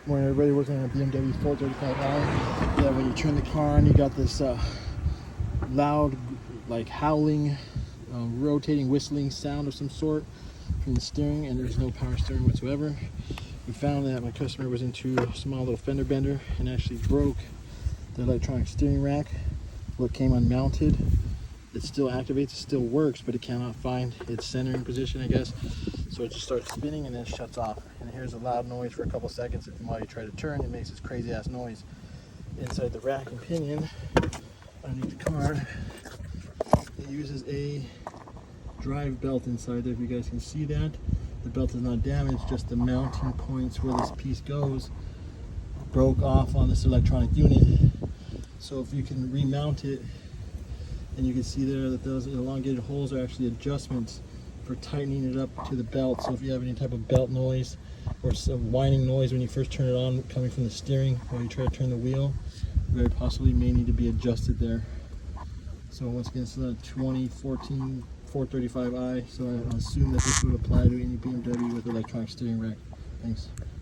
Morning everybody, working on a Bmw 435i. Yeah, when you turn the car on, you got this loud, like howling, rotating, whistling sound of some sort from the steering, and there's no power steering whatsoever. We found that my customer was into a small little fender bender and actually broke the electronic steering rack. What came unmounted. It still activates, it still works, but it cannot find its centering position, I guess. So it just starts spinning and then shuts off. And here's a loud noise for a couple seconds. And while you try to turn, it makes this crazy ass noise. Inside the rack and pinion, underneath the car, it uses a drive belt inside there. If you guys can see that, the belt is not damaged, just the mounting points where this piece goes broke off on this electronic unit. So if you can remount it, and you can see there that those elongated holes are actually adjustments for tightening it up to the belt. So if you have any type of belt noise or some whining noise when you first turn it on coming from the steering while you try to turn the wheel, very possibly may need to be adjusted there. So once again, it's a 2014 435i, so I assume that this would apply to any BMW with electronic steering rack. Thanks.